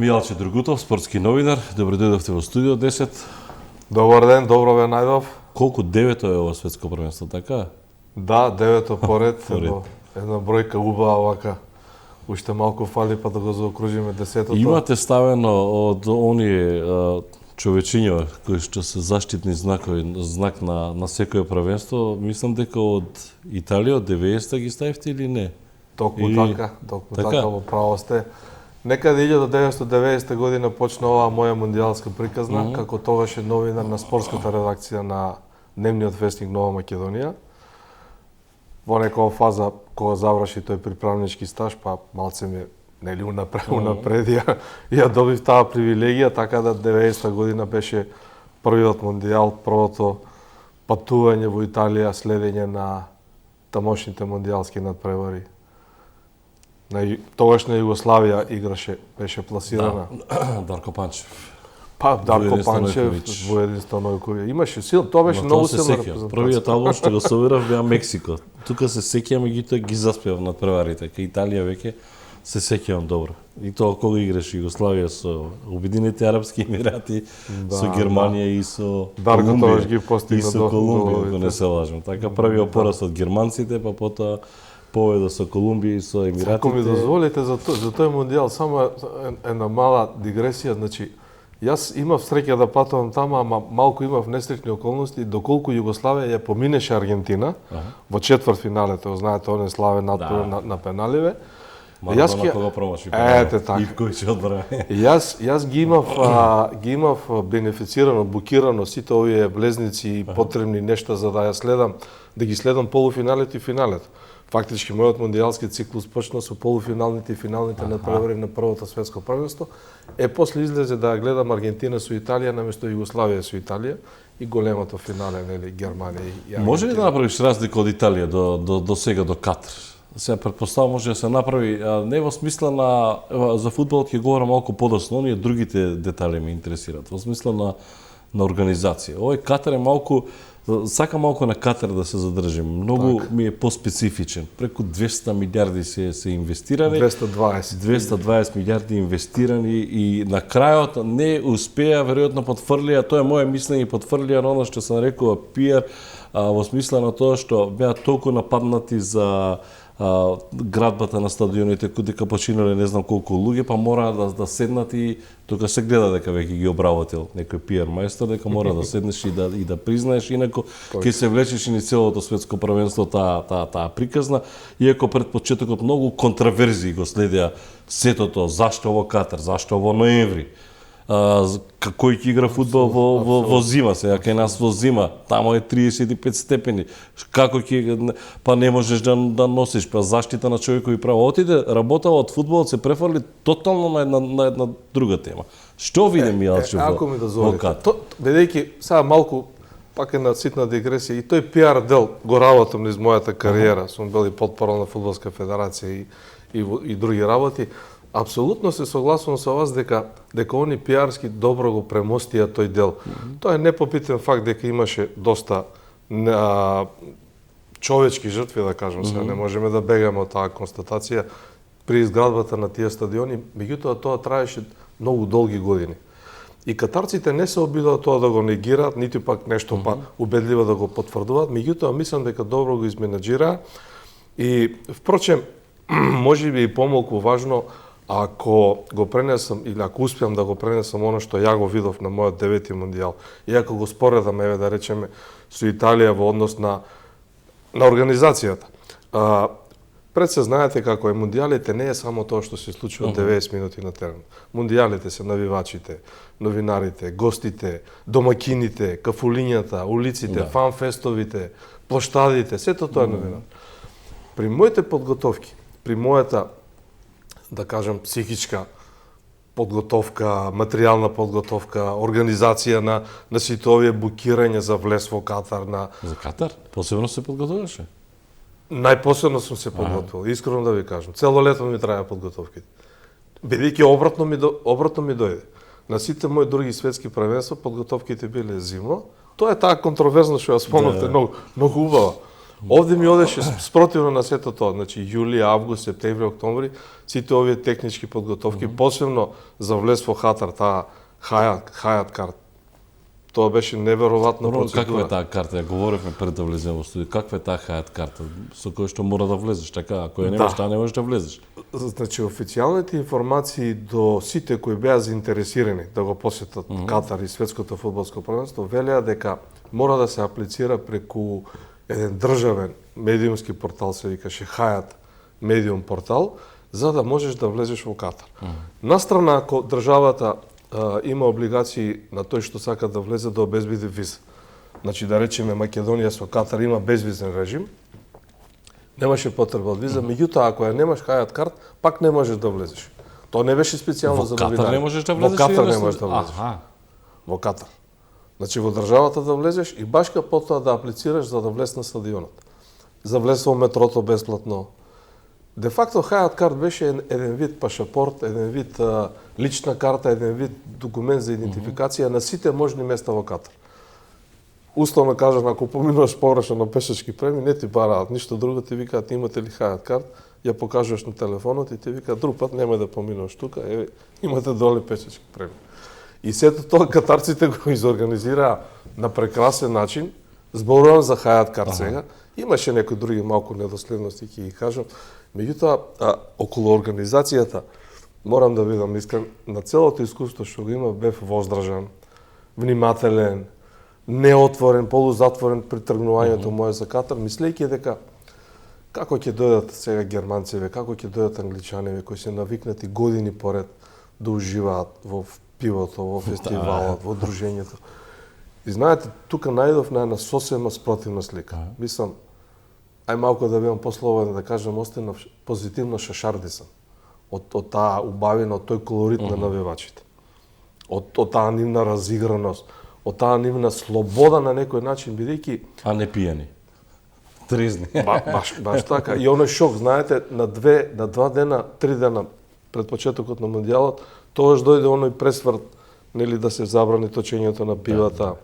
Милче Другутов, спортски новинар. Добре дојдовте во студио 10. Добар ден, добро ве најдов. Колку девето е ова светско првенство, така? Да, девето поред, Поред. една бројка убава вака. Уште малку фали па да го заокружиме десетото. Имате ставено од оние човечиња кои што се заштитни знакови, знак на секое првенство, мислам дека од Италија од 90-та ги ставивте или не? Токму Или- токму Така? така, во право сте. Некаде 1990 година почна оваа моја мундијалска приказна, како тогаш е новинар на спортската редакција на Дневниот вестник Нова Македонија. Во некоја фаза, кога заврши тој приправнички стаж, па малце ми нели унапред ја добив таа привилегија, така да 90-та година беше првиот мундијал, првото патување во Италија, следење на тамошните мундијалски надпревари. Тогашна Југославија играше, беше пласирана. Дарко Панчев. Па Дарко Воједин Панчев, Станојковиќ. Воједин Станојковиќ. Имаше сил, тоа беше Но многу тоа се силна сеќавам. репрезентација. Првиот албум што го собирав беа Мексико. Тука се сеќавам и ги заспевав над преварите. Кај Италија веќе се сеќавам добро. И тоа кога играше Југославија со Обединените арапски емирати, со Германија и со Дарко Колумбија. тогаш ги постигна И со до Колумбија, ако головите. не се лажам. Така првиот пораз од германците, па потоа победа со Колумбија и со емиратите. Ако ми дозволите за тој мундијал, само една мала дигресија, значи јас имав среќа да патувам тама, ама малку имав несреќни околности доколку Југославија ја поминеше Аргентина во четвртфиналето, знаете, оне славен надпревар на пеналиве. Марадона кога промаши. Ете така. И кој ќе одбране. Јас ги имав бенефицирано, букирано сите овие влезници и потребни нешта за да ја следам, да ги следам полуфиналето и финалето. Фактички мојот мундијалски циклус почна со полуфиналните и финалните надпревари на првото светско првенство. После излезе да ја гледам Аргентина со Италија наместо Југославија со Италија и големото финале, нели, Германија и Аргентина. Може ли да направиш разлика од Италија до сега до Катар? Сега предпоставам може да се направи не во смисла на за фудбалот ќе говорам малку подоцна, оние другите детали ме интересираат. Во смисла на организација. Овој Катар е малку сакам малку на Катар да се задржим. Многу ми е поспецифичен. Преку 200 милиарди се инвестирани. 220 милиарди инвестирани и на крајот не успеа, веројатно потврлија, тоа е моје мислење, потврлија на оно што се нарекува пиар, во смисла на тоа што беа толку нападнати за градбата на стадионите, дека починале не знам колку луѓе, па мора да седнат и тука се гледа дека веќе ги обработил некој пиар мајстор, дека мора да седнеш и да признаеш, инаку ќе се влечеш и ни целото светско првенство таа приказна, иако пред почетокот многу контраверзии го следеа сетото, зашто во Катар, зашто во ноември, кој ќе игра фудбал во зима, сега кај нас во зима, тамо е 35 степени, како ќе, па не можеш да носиш, па заштита на човекови права. Отиде, работава од фудбалот, се префрли тотално на една друга тема. Што види Милче Ако ми во дозволите, Катар? бидејќи сега малку пак една ситна дигресија, и тој пиар дел го работам низ мојата кариера, сум бил и потпорал на Фудбалска федерација и други работи. Апсолутно се согласувам со вас дека они пиарски добро го премостија тој дел. Тоа е непопитен факт дека имаше доста човечки жртви, да кажам, сега не можеме да бегаме од таа констатација при изградбата на тие стадиони, меѓутоа тоа траеше многу долги години. И катарците не се обидоа тоа да го негираат, ниту пак нешто па убедливо да го потврдуваат, меѓутоа мислам дека добро го изменаџираа и впрочем можеби и помалку важно ако го пренесам или ако успеам да го пренесам оно што ја го видов на мојот 9-ти мундијал, и ако го споредам, еве да речеме, со Италија во однос на организацијата. Пред се знаете како е, мундијалите не е само тоа што се случува 90 минути на терен. Мундијалите се навивачите, новинарите, гостите, домакините, кафулињата, улиците, фанфестовите, плоштадите, сето тоа е новина. При моите подготовки, при мојата, да кажам, психичка подготовка, материјална подготовка, организација на сите овие букирање за влез во Катар За Катар? Посебно се подготовуваше? Најпосебно сум се подготвил, искрено да ви кажам. Цело лето ми траја подготовките. Бидејќи обратно ми дојде. На сите мои други светски првенства подготовките биле зимно. Тоа е таа контроверзно што ја спомнавте, многу убава. Овде ми одеше спротивно на сето тоа. Значи, јули, август, септември, октомври, сите овие технички подготовки, посебно за влез во Катар, таа Хајат карт. Тоа беше неверојатна процедура. Каква е таа карта? Ја говоревме пред да влеземе во студио. Каква е таа Хајат карта? Со која што мора да влезеш, така? Ако ја немаш, таа не можеш да влезеш. Значи, официјалните информации до сите кои беа заинтересирани да го посетат Катар и светското фудбалско првенство велеа дека мора да се аплицира преку еден државен медиумски портал, се викаше Хајат медиум портал, за да можеш да влезеш во Катар. Настрана, ако државата има облигации на тој што сака да влезе да обезбеди виза. Значи, да речеме, Македонија со Катар има безвизен режим, немаше потреба од виза, меѓутоа, ако ја немаш Хајат карт, пак не можеш да влезеш. Тоа не беше специјално за новинари. Во Катар не можеш да влезеш? Во Катар не можеш да влезеш. Во Катар. Значи, во државата да влезеш и башка потоа да аплицираш за да влез на стадионот. За влез во метрото бесплатно. Де факто, Хајат карт беше еден вид пашапорт, еден вид лична карта, еден вид документ за идентификација на сите можни места во Катар. Условно кажам, ако поминуваш погрешно на пешачки премии, не ти бараат ништо друго, ти викаат имате ли Хајат карт, ја покажуваш на телефонот и ти викаат друг пат немај да поминуваш тука, еве имате доле пешачки премии. И сето тоа катарците го изорганизираа на прекрасен начин. Зборувам за Хајат карт сега. Имаше некои други малку недоследности, ќе ги кажам. Меѓутоа, околу организацијата, морам да бидам искрен, на целото искуство што го има, бев воздржан, внимателен, неотворен, полузатворен при тргнувањето мое за Катар, мислејќи дека како ќе дојдат сега германцеве, како ќе дојдат англичаневе кои се навикнати години поред да уживаат во пивото, во фестивалот, во дружењето. И знаете, тука најдов на една сосема спротивна слика. Мислам, ај малку да бидам послободен да кажам, останав позитивно шашардисан од таа убавина, од тој колорит на навивачите. Од таа нивна разиграност, од таа нивна слобода на некој начин, бидејќи... А не пијани. Трезни. Баш така. И оној шок, знаете, на 2 дена, 3 дена пред почетокот на Мондијалот, тогаш дојде оној пресврт, нели, да се забрани точењето на пивата.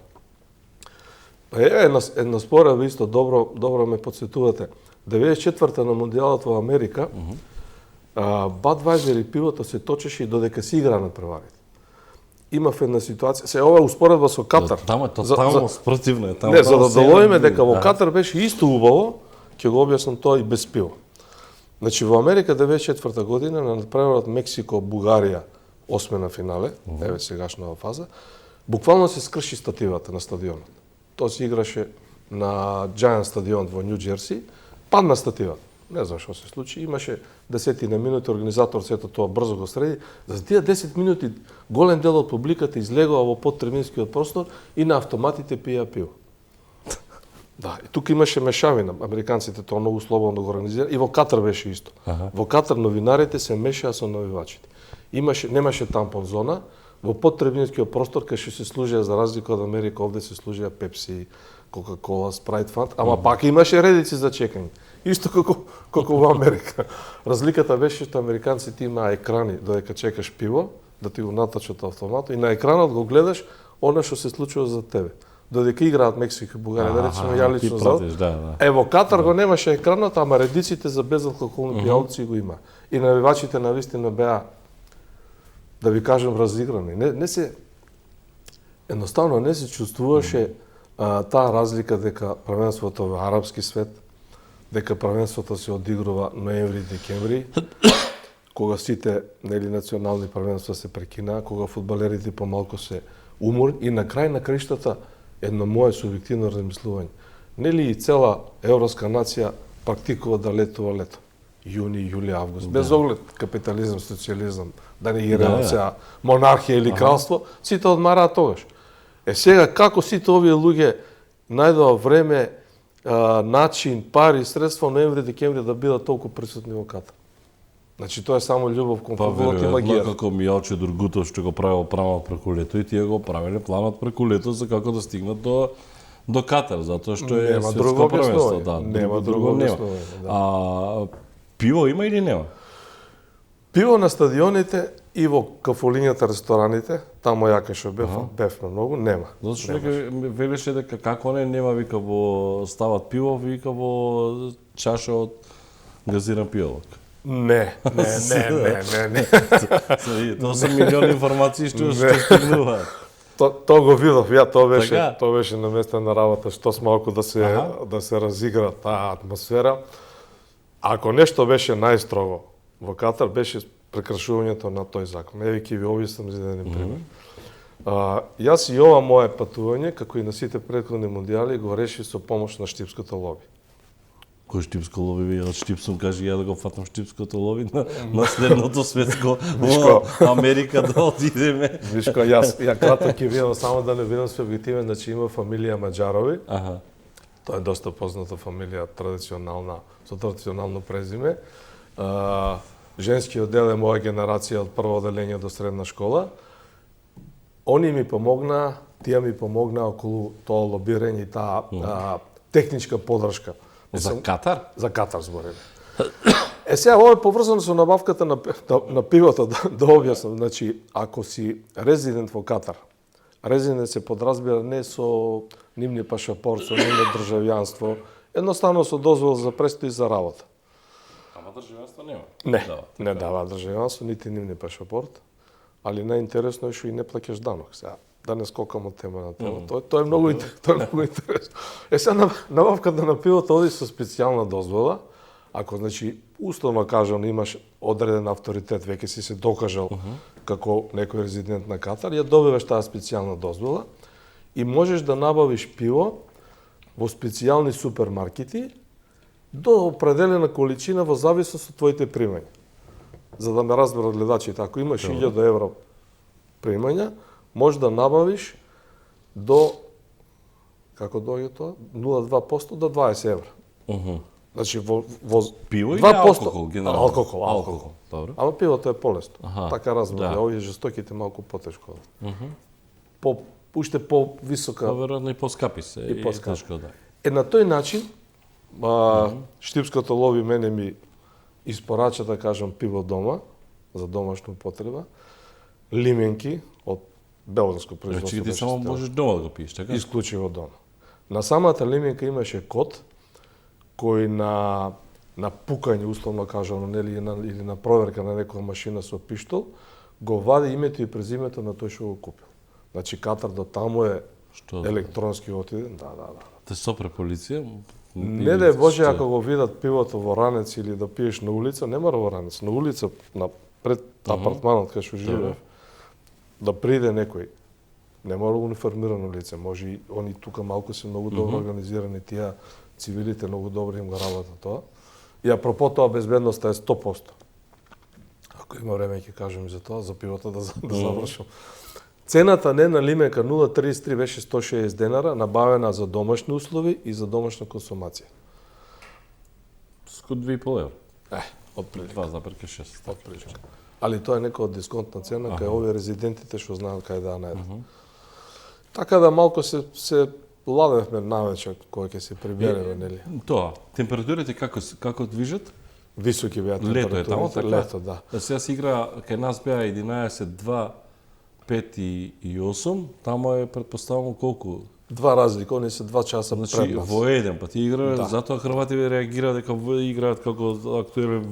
Една спореда исто, добро ме подсетувате. 94-та на Мондијалот во Америка, Бадвајзер и пивото се точеше и додека се игра на преварите. Имав една ситуација, се ова успоредба со Катар. Таму е тотално спротивно. Не, за да доловиме дека во Катар беше исто убаво, ќе го објаснам тоа и без пиво. Значи, во Америка 94-та година на надпреварот Мексико-Бугарија, осмена финале, еве сегашна фаза, буквално се скрши стативата на стадионот. Тоа се играше на Giant стадион во Нью Џерси, падна стативата. Не знам што се случи, имаше 10 минути, организатор сето тоа брзо го среди. За тие 10 минути голем дел од публиката излегува во подтрибинскиот простор и на автоматите пија пиво. Да, и тука имаше мешавина. Американците тоа многу слободно го организира и во Катар беше исто. Во Катар новинарите се мешаа со навивачите. Немаше тампон зона, во подтрибинскиот простор кај што се служија за разлика од Америка, овде се служија Пепси, Кока-кола, Спрайт, Фант, ама пак имаше редици за чекање. Исто како во Америка. Разликата беше што американците имаа екрани додека чекаш пиво, да ти го натачат автоматот и на екранот го гледаш она што се случува за тебе. Додека играат Мексико и Бугарија, да речеме ја лично за. Во Катар го немаше екранот, ама редиците за безалкохолни пијалци го има. И навивачите навистина беа, да ви кажам, разиграни. Едноставно не се чувствуваше таа разлика дека првенството во арапски свет, дека првенството се одигрува ноември-декември, кога сите национални првенства се прекинаа, кога фудбалерите помалку се уморни и на крај на краиштата едно мое субјективно размислување. Нели и цела европска нација практикува да летува лето. Јуни, јули, август. Без оглед капитализам, социјализам, да не ги сега монархија или кралство, сите одмараат тогаш. Сега како сите овие луѓе најдоа време, начин, пари, средства ноември, декември да бидат толку присутни во Катар. Значи тоа е само љубов кон фудбалот и магија. Како Мијалче Дургутов што го правил планот преку лето и тие го правеле планот преку лето за како да стигнат до Катар, затоа што е светско првенство, да. Нема друго објаснување. Пиво има или нема? Пиво на стадионите И во кафулињата рестораните, таму ја кај што бевме многу, нема. Затоа што некој велеше дека како не нема, вика, во стават пиво, вика во чаша од газиран пијалок. Не. Тоа се милиони информации што стигнуваат. Тоа го видов, тоа Така? беше наместена работа, што малку да се разигра таа атмосфера. Ако нешто беше најстрого во Катар, беше прекрашувањето на тој закон. Еве ќе ви објаснам за еден пример. Јас и ова мое патување, како и на сите претходни мондијали, го реши со помош на штипското лоби. Кој штипско лоби? Ви од штипсум, кажи ја да го фатам штипското лоби на следното светско во Америка да одидеме. Вишко, ја кратко ќе видам, само да не бидам субјективен, значи има фамилија Маџарови. Аха. Тоа е доста позната фамилија, традиционална, со традиционално презиме. Женскиот дел е моја генерација од прво оделение до средна школа. Они ми помогна, тие ми помогна околу тоа лобирање и таа техничка поддршка. За Катар? За Катар збориме. Сега, ова е поврзано со набавката на пивото, да објаснам. Значи, ако си резидент во Катар, резидент се подразбира не со нивни пашапорт, со нивно државјанство, едноставно со дозвола за престој за работа. Ама државјанство нема. Не дава државјанство, нити нивни пашапорт, али најинтересно е што и не плаќаш данок. Сега, да не скокам од тема на тема. Тоа е многу интересно. Сега набавката на пивото оди со специјална дозвола. Ако, значи, условно кажано, имаш одреден авторитет, веќе си се докажал како некој резидент на Катар, ја добиваш таа специјална дозвола и можеш да набавиш пиво во специјални супермаркети до определена количина во зависност од твоите примања. За да ме разберат гледачите, ако имаш 1000 евро примања, може да набавиш до, како доаѓа тоа, 0,2% до 20 евро. Значи во пиво или 2%, алкохол генерално? Алкохол. Добро. Ама пивото е полесно. Така разбрав, да. овие жестоките малку потешко. Уште по-висока. Веројатно и поскапи се. И поскапи. Тешко, да. На тој начин штипското лоби мене ми испорача, да кажам, пиво дома за домашна употреба, лименки од белганско производство. Значи ти само можеш дома да го пиеш, така? Исклучиво дома. На самата лименка имаше код кој на пукање, условно кажано, или на проверка на некоја машина со пиштол, го вади името и презимето на тој што го купил. Значи Катар до таму е електронски отиден. Да. Те сопре полиција? Не да е Боже, ако го видат пивото во ранец или да пиеш на улица, не мора во ранец, на улица, пред апартманот кај што живеев, да приде некој. Не мора униформирано лице, може и они тука малку се многу добро организирани, тие цивилите многу добро им го работат тоа. И апропо тоа, безбедноста е 100%. Ако има време ќе кажем и за тоа, за пивото да завршам. Цената не на лименка 0,33 беше 160 денара, набавена за домашни услови и за домашна консумација. Ско 2,5 евро. Отприлика. 2,6. Отприлика. Али тоа е некоја дисконтна цена кај овие резидентите што знаат кај да најдат. Така да малку се ладевме навечер кој ќе се прибереме, нели? Тоа, температурите како движат? Високи беа температурите. Лето е таму, така? Лето, да. Сега се игра, кај нас беа 11, 2, 5 и 8, тамо е предпоставувам колку? Два разлика, они се 2 часа пред нас. Во еден пат игра, затоа Хрвати реагираат дека играат како актуелен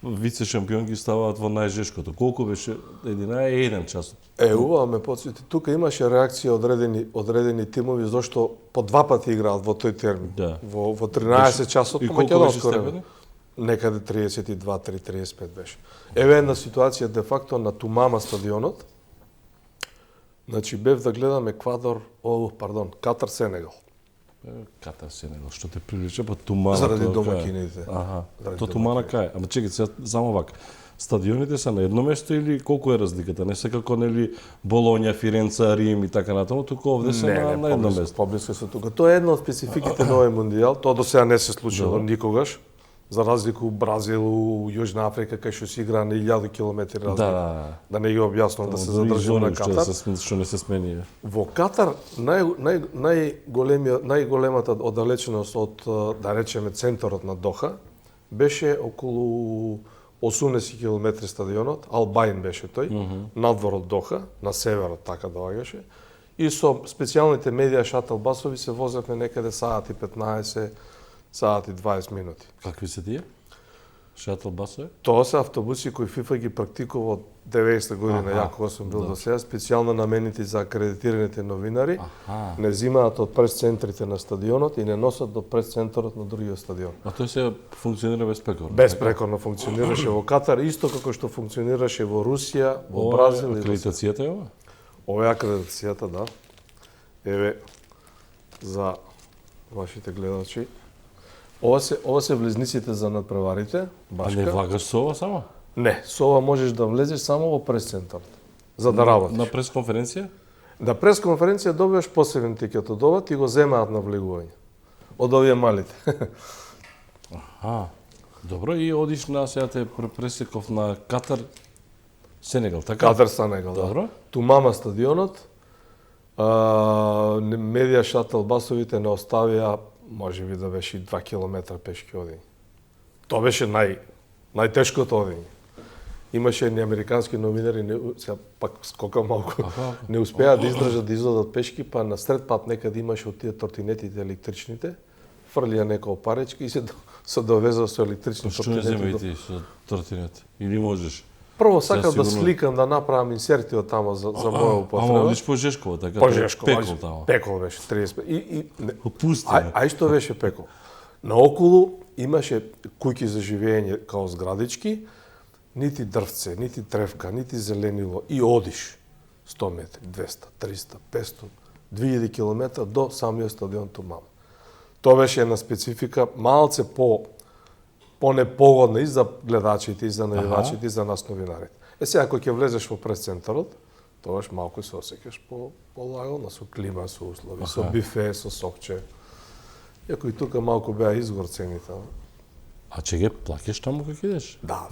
вице шампион ги ставаат во најжешкото. Колку беше 1 час? Ува ме потсети, тука имаше реакција одредени тимови зашто по 2 пати играат во тој термин. Да. Во 13 часот по македонско време. Некаде 32-35 беше. Еве една ситуација де факто на Тумама стадионот. Значи бев да гледам Катар Сенегал. Катар Сенегал, што те привлече па Тумана. Заради домакините. То Тумана кај? Ама чекај, сега само вака. Стадионите се на едно место или колку е разликата? Не се како нели Болоња, Фиренца, Рим и така натаму, туку овде се на едно место. Поблиско се тука. Тоа е една од спецификите на овој мондијал. Тоа до сега не се случило никогаш. За разлика у Бразил, у Јужна Африка, кај што се игра на 1000 километри разлика. Да не ги објаснам, да се задржим на Катар. Што не се смени. Во Катар најголемата оддалеченост од, да речеме, центарот на Доха беше околу 18 км стадионот, Албаин беше тој, надвор од Доха, на северот така доаѓаше. И со специјалните медиа шатл басови се возевме некаде саат и 15, саат и 20 минути. Какви се тие? Шатл басове? Тоа се автобуси кои ФИФА ги практикува од 90 година, ја кога сум бил до сега, специјално наменети за акредитираните новинари. Не зимаат од прес-центрите на стадионот и не носат до прес-центарот на другиот стадион. А тој се функционира безпрекорно? Безпрекорно функционираше во Катар, исто како што функционираше во Русија, во Бразил и акредитацијата е ова? Ова е акредитацијата, да. Еве за вашите гледачи. Ова се влезниците за надпреварите, башка. А не влагаш со ова само? Не, со ова можеш да влезеш само во прес-центарот, за да работиш. На пресконференција? Да пресконференција добиваш посебен тикет од ова, ти го земаат на влегување. Од овие малите. Добро, и одиш на сега те пресеков на Катар, Сенегал, така? Катар, Сенегал, да. Добро. Тумама стадионот, медиа шатл басовите не оставија, може би да беше 2 километра пешки одење. Тоа беше најтешкото одење. Имаше едни американски новинари, сега пак скока малку, не успеа да издржат да изодат пешки, па на сред пат некаде имаше од тие тротинетите електричните, фрлија некој паречки и се довеза со електрични Што не земе ти со тротинет? Или можеш? Прво сакав да сликам, да направам инсерти од тама за моја употреба. Ама одиш по Жешково, така? По Жешково, пекол тама. Пекол беше 35. Пустина. Ај што беше пекол. Наоколу имаше куќи за живење као зградички, нити дрвце, нити тревка, нити зеленило и одиш 100 метри, 200, 300, 500, 2000 километра до самиот стадион Тумама. Тоа беше една специфика малце по-непогодна и за гледачите, и за навивачите, и за нас новинарите. Сега, ако ќе влезеш во прес-центарот, тогаш малку се осеќаш полагално, со клима, со услови, со бифе, со сокче. Иако и тука малку беа изгор цените. А че ги плакеш таму кога идеш? Да.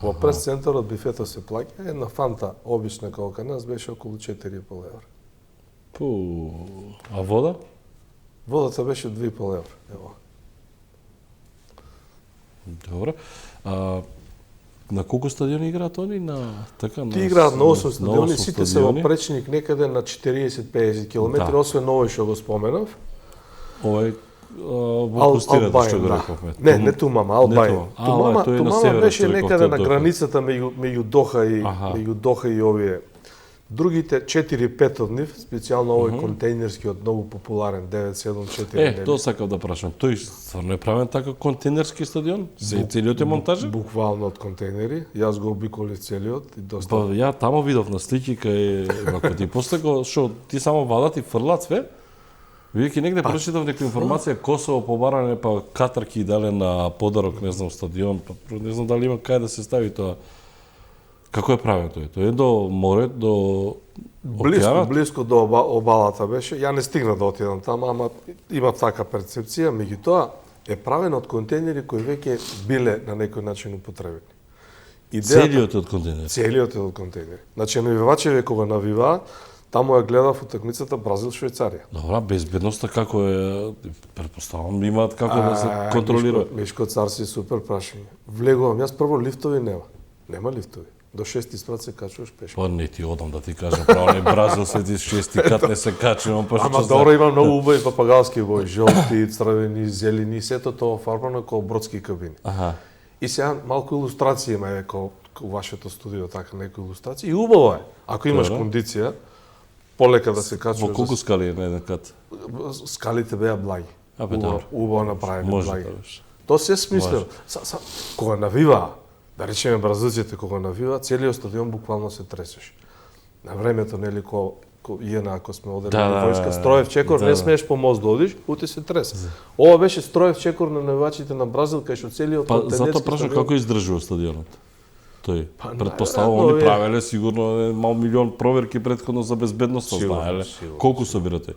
Во прес-центарот бифето се плаќа, една фанта обична како кај нас беше околу 4,5 евра. А вода? Водата беше 2,5 евра. Ево. Добро. На колку стадиони играат они? Ти играат на 8 стадиони, сите се во пречник некаде на 40-50 километри, освен овој што го споменав. Овој во пустината што го рековме. Не Тумама, Албаин. Тумама беше некаде на границата меѓу Доха и овие. Другите 4-5 од нив, специјално овој контейнерскиот многу популарен 974. Тоа сакав да прашам. Тој стварно е правен така контейнерски стадион? Целиот е монтажен? Буквално од контейнери. Јас го обиколив целиот и доста. Ја тамо видов на слики кај ако ти после го што ти само вадат и фрлат све. Веќе негде прочитав некоја информација Косово побаране па Катар ки дале на подарок, не знам, стадион, па не знам дали има кај да се стави тоа. Како е правено тој? Тој е до море, до океанот? Близко до обалата беше. Ја не стигна да отидам таму, ама има така перцепција, меѓутоа е правен од контейнери кои веќе биле на некој начин употребени. Целиот од контейнери? Целиот од контейнери. Значи, навивачеве кога навиваа, таму ја гледав утакмицата Бразил-Швајцарија. Добра, безбедноста како е? Претпоставам имаат како да се контролира. Мишко цар си супер прашање. Влегувам, јас прво лифтови нема. Нема лифтови. До 6 спрат се качуваш пешки. Па не ти одам да ти кажам, право не Бразил седи 6 кат не се качувам, па што Ама добро има многу убави папагалски бои, жолти, црвени, зелени, сето тоа фарбано како бродски кабини. И сега малку илустрации има како вашето студио, така некои илустрации и убаво е. Ако имаш кондиција, полека да се качуваш. Во колку скали е на еден кат? Скалите беа благи. Убаво направени благи. Тоа се смислено. Кога навиваа, да речеме бразилците кога навива, целиот стадион буквално се тресеше. На времето, нели, ако сме одели на војска, строев чекор, не смееш по мост да одиш, ути се тресе. Ова беше строев чекор на навивачите на Бразил, кај што целиот континентски стадион... Затоа прашам како издржува стадионот? Тој, предпоставувам, они правеле сигурно мал милион проверки претходно за безбедност, знаеле. Колку собирате?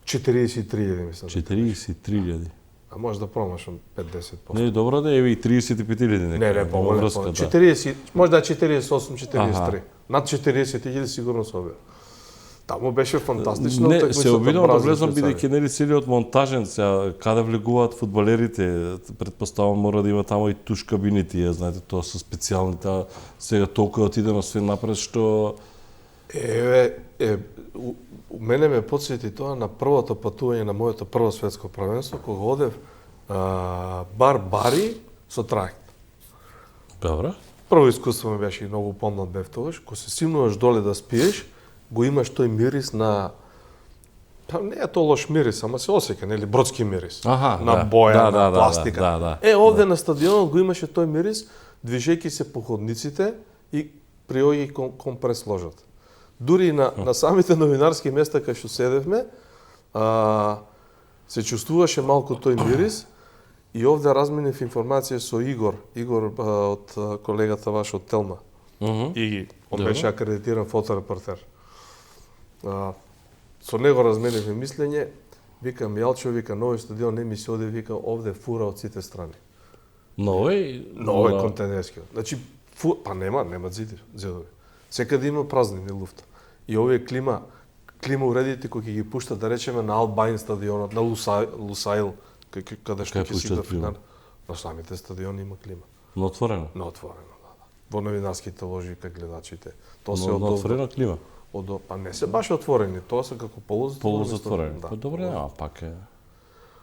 43.000, мислам. 43.000. А може да промашам 50%. Не, добро да еве и 35.000 нека. Не, поголем. 40, може да е 48, 43. Над 40.000 сигурно собира. Таму беше фантастично. Не, утакмицата се обидувам да Бразил, влезам Швајцарија. бидејќи нели целиот монтажен сега каде влегуваат фудбалерите, претпоставам мора да има таму и туш кабини тие, знаете, тоа со специјалните, сега толку отидено све напред што У мене ме потсети тоа на првото патување на моето прво светско првенство, кога одев бар Бари со трајект. добро. Прво искуство ми беше и многу помлад бев тогаш, кога се симнуваш доле да спиеш, го имаш тој мирис на па не е тоа лош мирис, ама се осеќа, нели, бродски мирис. Аха, на да. боја, Да, на пластика. да. Овде на стадионот го имаше тој мирис, движејќи се по ходниците и приоѓајќи кон пресложата. Дури и на самите новинарски места кај што седевме, се чувствуваше малку тој мирис. И овде разменив информација со Игор од колегата ваш од Телма. И он беше акредитиран фоторепортер. Со него разменивме мислење, викам Јалчо, вика нови стадион не ми се оди, вика овде фура од сите страни. Новој контенерскиот. Значи па нема зидови. Секаде има празнини луфта. И овие клима уредите кои ќе ги пуштат, да речеме, на Албаин стадионот, на Лусаил, каде што ќе си финал. На самите стадиони има клима. На отворено. На отворено, да. Во новинарските ложи кај гледачите. Тоа се На отворено клима. Па не се баш отворени, тоа се како полузатворени. Па добро, пак е.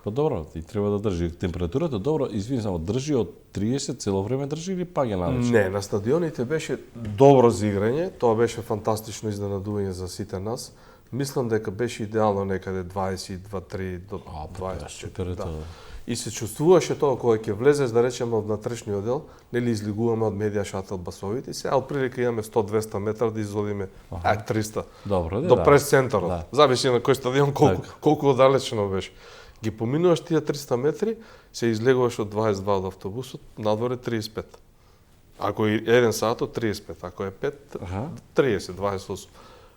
Па добро, и треба да држи температурата, добро, извини само, држи од 30 цело време држи или паѓа навечер? Не, на стадионите беше добро за играње, тоа беше фантастично изненадување за сите нас. Мислам дека беше идеално некаде 22-3 до 24. Да. И се чувствуваше тоа кога ќе влезеш, да речеме, од внатрешниот дел, нели излегуваме од медиа шател басовите, сега отприлика имаме 100-200 метра да изодиме 300. Добро, до прес-центарот. Да. Зависи на кој стадион колку оддалечено беше. Ги поминуваш тие 300 метри, се излегуваш од 22 од автобусот, надвор е 35. Ако е 1 сат, 35. Ако е 5, 30, 28.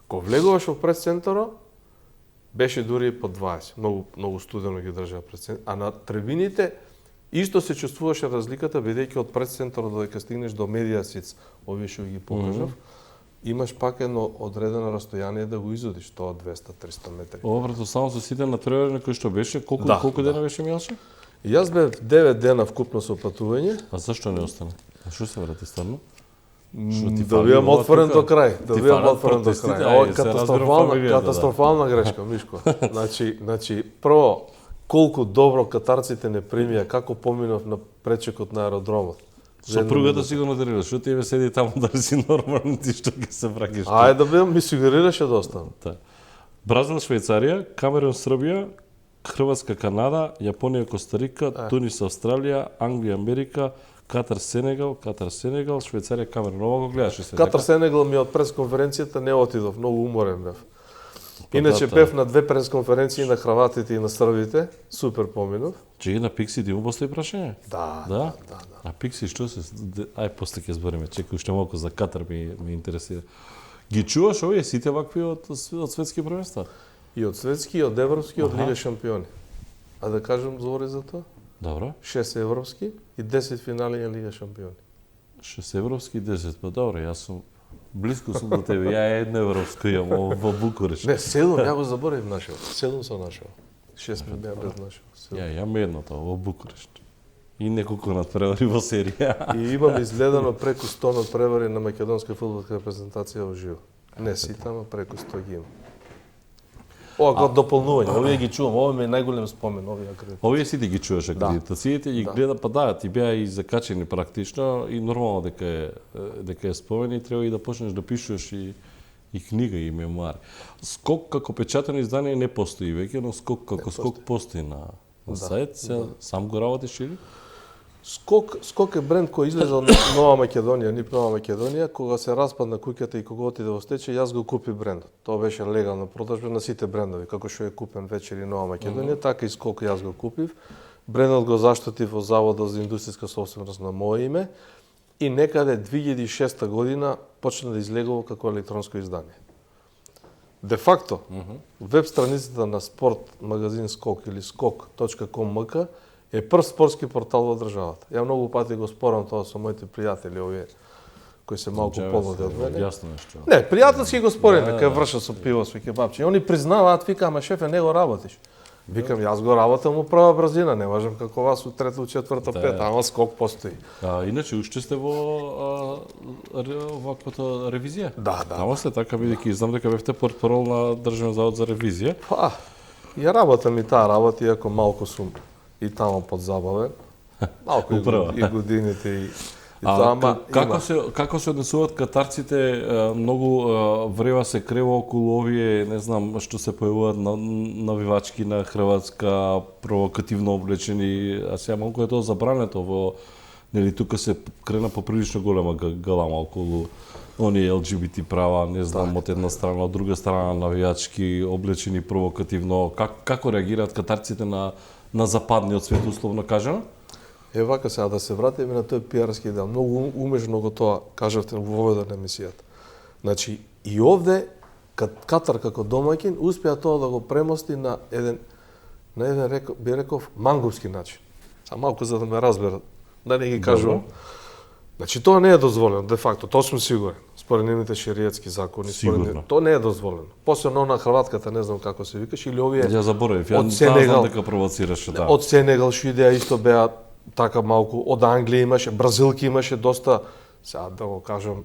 Кога влегуваш во прес-центарот, беше дури и по 20. Многу студено ги држаа прес-центарот. А на трибините исто се чувствуваше разликата, бидејќи од прес-центарот додека стигнеш до медијасиц, овие што ги покажав, имаш пак едно одредено растојание да го изодиш, тоа 200-300 метри. Обрато само со сите натпревари кој што беше, колку дена беше Милче? Јас бев 9 дена вкупно со патување. А зашто не остана? А што се врати стварно? Да бидам отворен до крај. Ова е катастрофална грешка, Мишко. Значи, прво, колку добро катарците не примија, како поминав на пречекот на аеродромот. Сопругата сигурно дерила, што тебе седи таму да си нормален, ти што ќе се враќаш. Ајде да бидам, ми сугерираше да останам. Бразил, Швајцарија, Камерун, Србија, Хрватска, Канада, Јапонија, Костарика, Тунис, Австралија, Англија, Америка, Катар, Сенегал, Швајцарија, Камерун. Ова го гледаш се. Катар, Сенегал ми од пресконференцијата не отидов, многу уморен бев. Иначе бев на 2 пресконференции на хрватите и на србите, супер поминав. Че на Пикси ти му постои прашање? Да. А Пикси што се... Ај, после ќе збориме, чекај уште малку за Катар ми интересира. Ги чуваш овие сите вакви од светски првенства? И од светски, и од европски, и од Лига шампиони. А да кажам збори за тоа? Добро. 6 европски и 10 финали на Лига шампиони. 6 европски и 10, па добро, јас сум близко сум до тебе. Ја едно европско имам во Букуреш. Не, 7, ја го заборев нашел. 7 сум нашел. 6 ми беа без нашел. Ја имам едното во Букуреш. И неколку надпревари во серија. И имам изгледано преку 100 надпревари на македонска фудбалска репрезентација во живо. Не сите, ама преку 100 ги имам. Ова како дополнување, овие ги чувам, ова ми е најголем спомен, овие акредитации. Овие сите ги чуваш акредитациите и гледа, па да, ти беа и закачени практично и нормално дека е спомен и треба и да почнеш да пишеш и книга и мемуари. Скок како печатено издание не постои веќе, но Скок како Скок постои на сајт, сам го работиш или? Скок е бренд кој излезе од Нова Македонија, НИП Нова Македонија, кога се распадна куќата и кога отиде во стечај, јас го купив брендот. Тоа беше легална продажба на сите брендови, како што е купен вечер и Нова Македонија, така и Скок јас го купив. Брендот го заштитив во Заводот за индустријска собственост на моје име и некаде 2006 година почна да излегува како електронско издание. Де факто, веб страницата на спорт магазин Скок или skok.com.mk е прв спортски портал во државата. Ја многу пати го спорам тоа со моите пријатели, овие кои се малку помлади од мене. Јасно е што. Не, пријателски го спореме, кај вршат со пиво, со кебапчи. Они признаваат, вика, ама шефе, не го работиш. Викам, јас го работам у прва брзина, не можам како вас у трета, у четврта, пета, ама скок постои. Иначе уште сте во ваквата ревизија? Да. Тамо сте така, бидејќи знам дека бевте портпарол на Државен завод за ревизија. Па, ја работам и таа работа, иако малку сум и тамо подзабавен. Малку и годините и тоа, ама како се однесуваат катарците? Многу врева се крева околу овие, не знам, што се појавуваат навивачки на Хрватска, провокативно облечени, а сега малку е тоа забрането во, нели, тука се крена поприлично голема галама околу оние ЛГБТ права, не знам, од една страна, од друга страна навијачки облечени провокативно. Како реагираат катарците на западниот свет, условно кажано? Вака сега да се вратиме на тој пиарски дел. Многу умежно го тоа кажавте во овој на емисијата. Значи, и овде Катар како домаќин успеа тоа да го премости на еден би реков мангувски начин. А малку за да ме разберат, да не ги кажувам. Значи тоа не е дозволено де факто, тоа сум сигурен. Според нивните шеријатски закони, тоа не е дозволено. Посебно на хрватката, не знам како се викаш, или овие Ја заборавив, ја знам дека провоцираше таа. Од Сенегал што идеа исто беа така малку, од Англија имаше, бразилки имаше доста, сега да го кажам,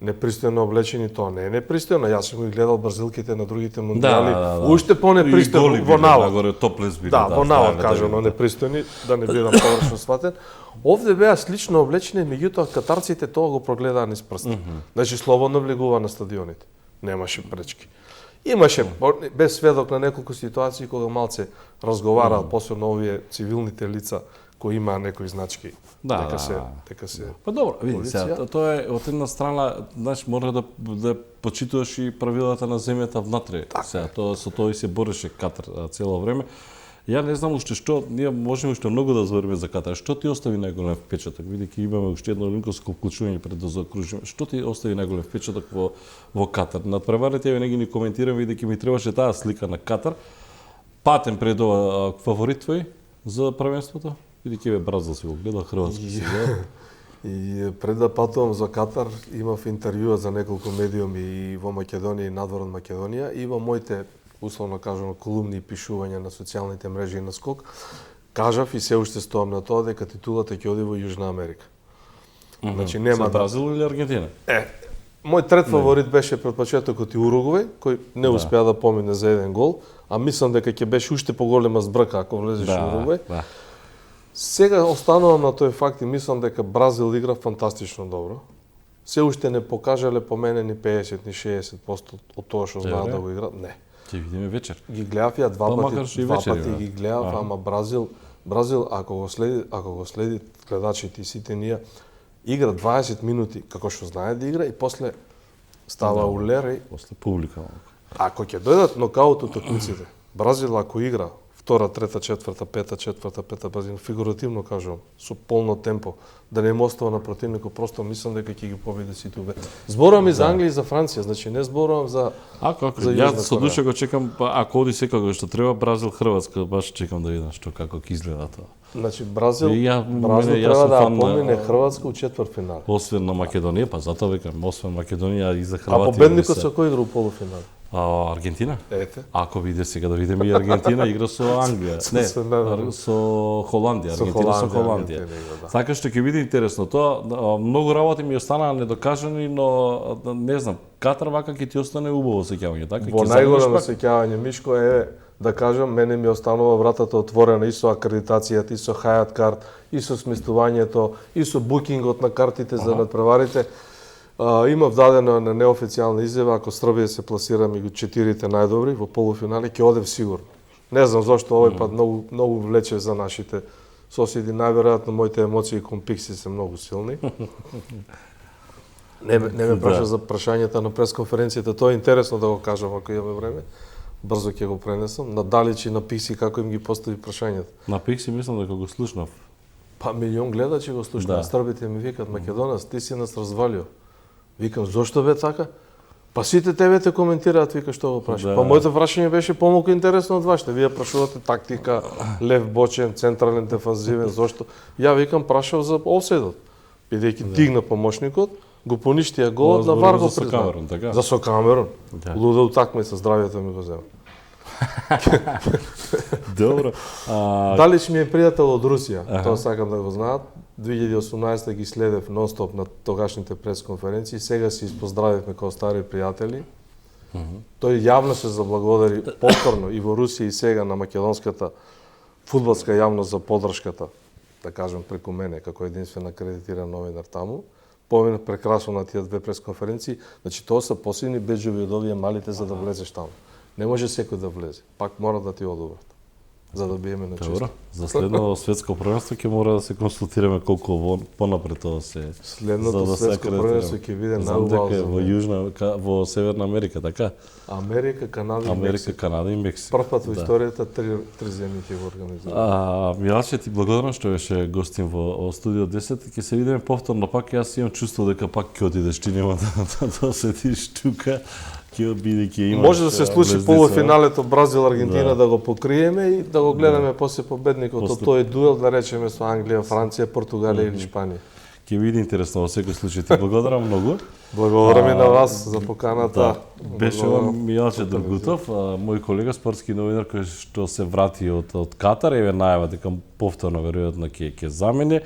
непристојно облечени, тоа не е непристојно. Јас сум ги гледал бразилките на другите мондијали, уште понепристојно во навод. Во навод кажам, но непристојни, да не бидам површно сватен. Овде беа слично облечени, меѓутоа катарците тоа го прогледаа низ прст. Значи слободно влегува на стадионите. Немаше пречки. Имаше без сведок на неколку ситуации кога малце разговараат посебно овие цивилните лица кои имаа некои значки дека се Па добро, види сега, тоа е од една страна, знаеш, мора да почитуваш и правилата на земјата внатре. Сега тоа со тоа и се бореше Катар цело време. Ја не знам уште што, ние можеме уште многу да збориме за Катар. Што ти остави најголем впечаток? Видејќи имаме уште едно олимписко вклучување пред да заокружиме. Што ти остави најголем впечаток во Катар? Надпреварите ја не ги коментирам, видејќи ми требаше таа слика на Катар. Патен пред ова фаворит твој за првенството? Видејќи Бразил си го гледал, Хрватски си гледал. И пред да патувам за Катар, имав интервјуа за неколку медиуми и во Македонија и надвор од Македонија и во моите, условно кажано, колумни и пишувања на социјалните мрежи и на Скок, кажав и се уште стоам на тоа дека титулата ќе оди во Јужна Америка. Значи нема Бразил или Аргентина? Мој трет фаворит беше пред почетокот и Уругвај, кој не успеа да помине за еден гол, а мислам дека ќе беше уште поголема збрка ако влезеше Уругвај. Сега останувам на тој факт и мислам дека Бразил игра фантастично добро. Се уште не покажале по мене ни 50 ни 60% од тоа што знаат да го играат. Не. Ќе видиме вечер. Ги гледав ја два пати ги гледав, ама Бразил ако го следи гледачите и сите ние игра 20 минути како што знае да игра и после става улер и после публика. Ако ќе дојдат нокаут утакмиците, Бразил ако игра втора, трета, четврта, пета, базин, фигуративно кажувам, со полно темпо, да не му остава на противникот, просто мислам дека ќе ги победи сите убе. Зборувам и за Англија и за Франција, значи не зборувам за Јас со душа го чекам, ако оди секогаш што треба, Бразил, Хрватска, баш чекам да видам што како ќе изгледа тоа. Значи Бразил треба да помине Хрватска у четвртфинал. Освен на Македонија, па затоа викам, освен Македонија и за Хрватија. А победникот со кој игра у полуфинал? Аргентина? Ете. Ако биде сега да видиме и Аргентина игра со Англија. Не, со Холандија, Аргентина со Холандија. Така што ќе биде интересно тоа. Многу работи ми останаа недокажани, но не знам, Катар вака ќе ти остане убаво сеќавање, така? Во најголемо сеќавање, Мишко, да кажам, мене ми останува вратата отворена и со акредитацијата, и со Hyatt карт, и со сместувањето, и со букингот на картите за надпреварите. Имав дадено на неофицијална изјава, ако Србија се пласира меѓу 4 најдобри во полуфинале, ќе одев сигурно. Не знам зошто овој пат многу влече за нашите соседи, најверојатно моите емоции кон Пикси се многу силни. Не ме праша за прашањата на пресконференцијата, тоа е интересно да го кажам ако имаме време. Брзо ќе го пренесам. На Далич и на Пикси како им ги постави прашањата. На Пикси мислам дека го слушнав. Па милион гледачи го слушнав. Србите ми викат, Македонец, ти си нас развалио. Викам, зошто бе така? Па сите тебе те коментираат, вика, што го праша. Па моето прашање беше помалку интересно од вашите. Вие прашувате тактика, лев бочен, централен дефанзивен, зошто? Ја викам, прашав за офсайдот. Бидејќи дигна помошникот, го поништија голот, на Зборуваме Вар го за со призна. Камерун, така? За со Камерун. Да. Луда утакмица, здравието ми го зема. Добро. Далич ми е пријател од Русија, тоа сакам да го знаат. 2018 ги следев нонстоп на тогашните пресконференции, сега се испоздравивме како стари пријатели. Тој јавно се заблагодари повторно и во Русија и сега на македонската фудбалска јавност за поддршката, да кажем преку мене, како единствен акредитиран новинар таму. Поминав прекрасно на тие две пресконференции, значи тоа се посилни беџови од овие малите за да влезеш таму. Не може секој да влезе, пак мора да ти одобрат, за да биеме на често. Добро. За следно светско првенство ќе мора да се консултираме колку понапред тоа се. Следното за да се светско акредитираме. првенство ќе биде Знам дека наубаво е за во мене. Јужна, во Северна Америка, така? Америка, Канада и Америка, Мексико. Канада и Мексико. Прв пат во Да. историјата три земји ќе го организираат. Милаче, ти благодарам што беше гостин во студио 10. Ќе се видиме повторно пак. Јас имам чувство дека пак ќе отидеш, ти нема да осетиш тука. Ќе бидејќи имаш. Може да се случи вездица. полуфиналето Бразил-Аргентина Да. да го покриеме и да го гледаме после победникот од тој дуел, да речеме со Англија, Франција, Португалија или Шпанија. Ќе биде интересно во секој случај. Ти благодарам многу. Благодарам и на вас за поканата. Беше Милаче Дргутов, мој колега, спортски новинар кој што се врати од Катар, еве најава дека повторно веројатно ќе замине.